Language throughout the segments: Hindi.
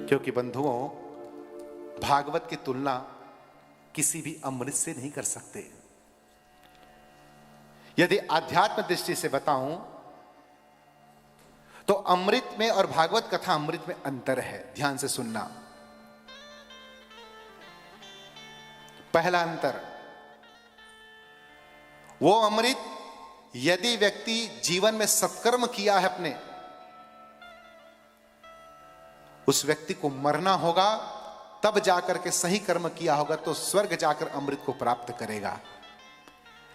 क्योंकि बंधुओं, भागवत की तुलना किसी भी अमृत से नहीं कर सकते। यदि आध्यात्म दृष्टि से बताऊं तो अमृत में और भागवत कथा अमृत में अंतर है। ध्यान से सुनना। पहला अंतर, वो अमृत यदि व्यक्ति जीवन में सत्कर्म किया है अपने, उस व्यक्ति को मरना होगा, तब जाकर के सही कर्म किया होगा तो स्वर्ग जाकर अमृत को प्राप्त करेगा।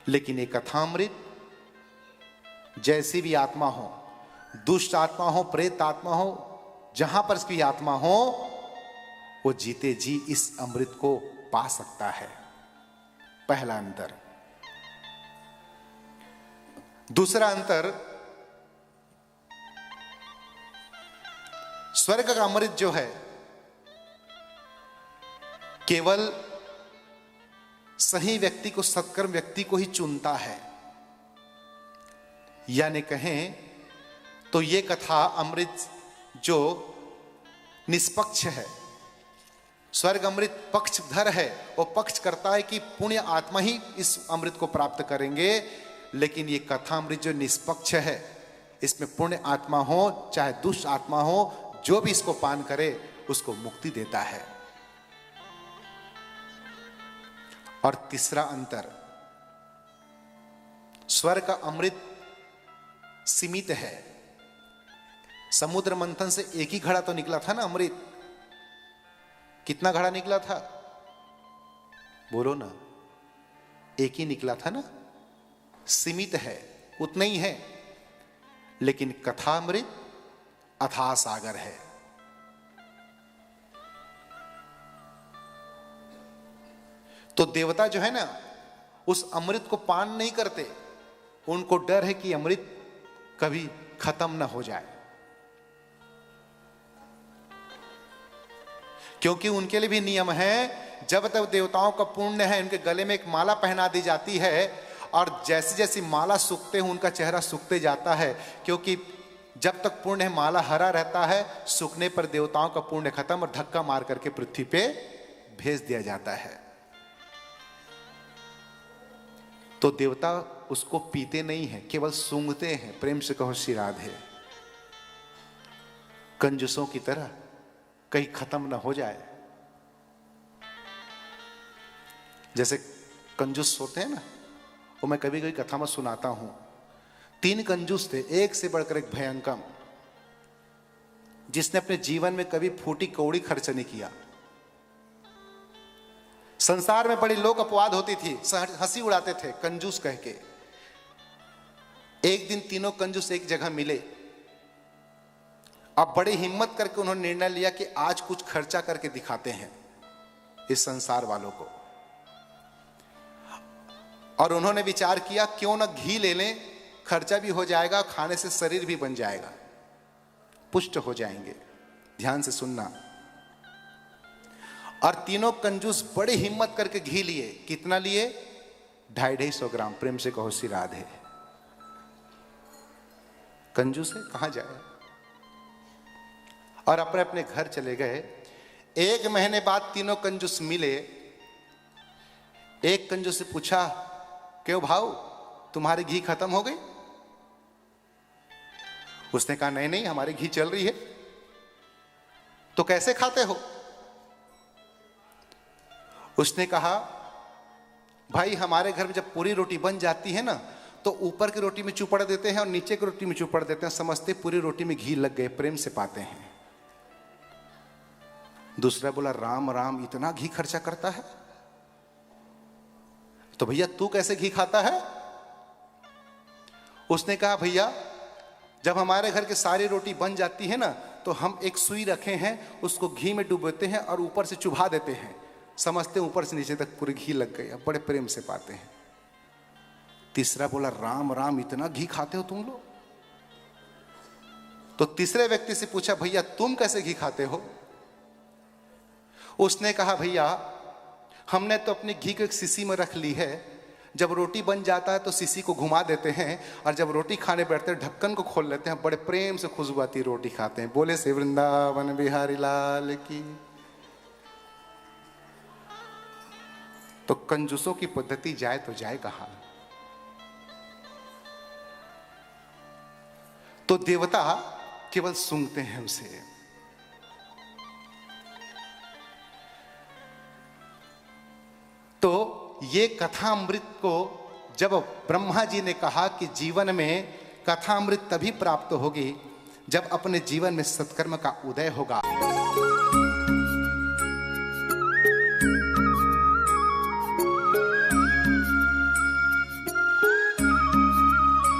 लेकिन ये कथामृत जैसी भी आत्मा हो, दुष्ट आत्मा हो, प्रेत आत्मा हो, जहां पर इसकी आत्मा हो, वो जीते जी इस अमृत को पा सकता है। पहला अंतर। दूसरा अंतर, स्वर्ग का अमृत जो है केवल सही व्यक्ति को, सत्कर्म व्यक्ति को ही चुनता है। यानी कहें तो ये कथा अमृत जो निष्पक्ष है, स्वर्ग अमृत पक्षधर है, वो पक्ष करता है कि पुण्य आत्मा ही इस अमृत को प्राप्त करेंगे। लेकिन ये कथा अमृत जो निष्पक्ष है, इसमें पुण्य आत्मा हो चाहे दुष्ट आत्मा हो, जो भी इसको पान करे उसको मुक्ति देता है। और तीसरा अंतर, स्वर्ग का अमृत सीमित है। समुद्र मंथन से एक ही घड़ा तो निकला था ना अमृत। कितना घड़ा निकला था? बोलो ना। एक ही निकला था ना। सीमित है, उतना ही है। लेकिन कथा अमृत अथाह सागर है। तो देवता जो है ना, उस अमृत को पान नहीं करते। उनको डर है कि अमृत कभी खत्म ना हो जाए, क्योंकि उनके लिए भी नियम है, जब तक देवताओं का पुण्य है, उनके गले में एक माला पहना दी जाती है, और जैसी जैसी माला सूखते हैं उनका चेहरा सूखते जाता है। क्योंकि जब तक पुण्य है माला हरा रहता है, सूखने पर देवताओं का पुण्य खत्म और धक्का मार करके पृथ्वी पे भेज दिया जाता है। तो देवता उसको पीते नहीं है, केवल सूंघते हैं। प्रेम से कहो श्री राधे। कंजूसों की तरह कहीं खत्म ना हो जाए। जैसे कंजूस होते हैं ना, वो मैं कभी कभी कथा में सुनाता हूं। 3 कंजूस थे, एक से बढ़कर एक भयंकर, जिसने अपने जीवन में कभी फूटी कौड़ी खर्च नहीं किया। संसार में बड़ी लोक अपवाद होती थी, हंसी उड़ाते थे कंजूस कह के। एक दिन तीनों कंजूस एक जगह मिले। अब बड़ी हिम्मत करके उन्होंने निर्णय लिया कि आज कुछ खर्चा करके दिखाते हैं इस संसार वालों को। और उन्होंने विचार किया क्यों ना घी ले लें, खर्चा भी हो जाएगा, खाने से शरीर भी बन जाएगा, पुष्ट हो जाएंगे। ध्यान से सुनना। और तीनों कंजूस बड़ी हिम्मत करके घी लिए। कितना लिए? 250-250 ग्राम। प्रेम से कहो श्री राधे। कंजूस है, कहां जाए। और अपने अपने घर चले गए। 1 महीने बाद तीनों कंजूस मिले। एक कंजूस से पूछा, क्यों भाऊ, तुम्हारी घी खत्म हो गई? उसने कहा नहीं नहीं, हमारी घी चल रही है। तो कैसे खाते हो? उसने कहा, भाई हमारे घर में जब पूरी रोटी बन जाती है ना, तो ऊपर की रोटी में चुपड़ देते हैं और नीचे की रोटी में चुपड़ देते हैं, समझते पूरी रोटी में घी लग गए, प्रेम से पाते हैं। दूसरा बोला, राम राम, इतना घी खर्चा करता है? तो भैया तू कैसे घी खाता है? उसने कहा, भैया जब हमारे घर की सारी रोटी बन जाती है ना, तो हम एक सुई रखे हैं, उसको घी में डुबोते हैं और ऊपर से चुभा देते हैं, समझते ऊपर से नीचे तक पूरी घी लग गई। अब बड़े प्रेम से पाते हैं। तीसरा बोला, राम राम, इतना घी खाते हो तुम लोग? तो तीसरे व्यक्ति से पूछा, भैया तुम कैसे घी खाते हो? उसने कहा, भैया हमने तो अपनी घी को एक शीशी में रख ली है, जब रोटी बन जाता है तो सीसी को घुमा देते हैं, और जब रोटी खाने बैठते हैं ढक्कन को खोल लेते हैं, बड़े प्रेम से खुशबू आती रोटी खाते हैं। बोले से वृंदावन बिहारी लाल की। तो कंजूसों की पद्धति जाए तो जाए कहां। तो देवता केवल सूंघते हैं उसे। तो ये कथामृत को जब ब्रह्मा जी ने कहा कि जीवन में कथामृत तभी प्राप्त होगी जब अपने जीवन में सत्कर्म का उदय होगा।